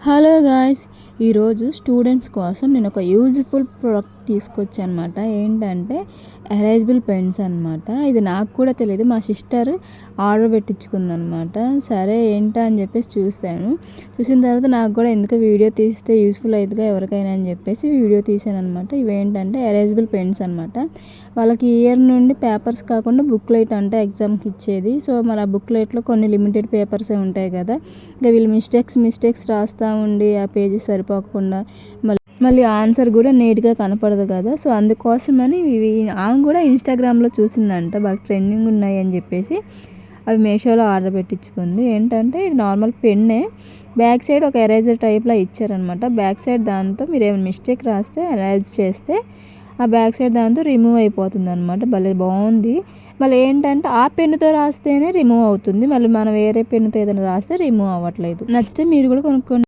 Hello guys, ఈరోజు students కోసం నేను ఒక యూజ్ఫుల్ ప్రోడక్ట్ తీసుకొచ్చాను అనమాట. ఏంటంటే ఎరేజబుల్ పెన్స్ అనమాట. ఇది నాకు కూడా తెలియదు, మా సిస్టర్ ఆర్డర్ పెట్టించుకుందనమాట. సరే ఏంటా అని చెప్పేసి చూసిన తర్వాత నాకు కూడా ఎందుకు వీడియో తీస్తే యూస్ఫుల్ అవుతుందిగా ఎవరికైనా అని చెప్పేసి వీడియో తీసాను అనమాట. ఇవేంటంటే ఎరేజబుల్ పెన్స్ అనమాట. వాళ్ళకి ఇయర్ నుండి పేపర్స్ కాకుండా బుక్లెట్ అంటే ఎగ్జామ్కి ఇచ్చేది. సో మన బుక్లెట్లో కొన్ని లిమిటెడ్ పేపర్సే ఉంటాయి కదా. ఇంకా వీళ్ళు మిస్టేక్స్ రాస్తూ ఉండి ఆ పేజెస్ సరిపోకుండా మళ్ళీ ఆన్సర్ కూడా నీట్గా కనపడదు కదా. సో అందుకోసమని ఆమె కూడా ఇన్స్టాగ్రామ్లో చూసిందంట, బాగా ట్రెండింగ్ ఉన్నాయి అని చెప్పేసి అవి మీషోలో ఆర్డర్ పెట్టించుకుంది. ఏంటంటే ఇది నార్మల్ పెన్నే, బ్యాక్ సైడ్ ఒక ఎరేజర్ టైప్లో ఇచ్చారనమాట. బ్యాక్ సైడ్ దాంతో మీరు ఏమైనా మిస్టేక్ రాస్తే ఎరేజ్ చేస్తే ఆ బ్యాక్ సైడ్ దాంతో రిమూవ్ అయిపోతుంది అనమాట. భలే బాగుంది. మళ్ళీ ఏంటంటే ఆ పెన్నుతో రాస్తేనే రిమూవ్ అవుతుంది, మళ్ళీ మనం వేరే పెన్నుతో ఏదైనా రాస్తే రిమూవ్ అవ్వట్లేదు. నచ్చితే మీరు కూడా కొనుక్కోండి.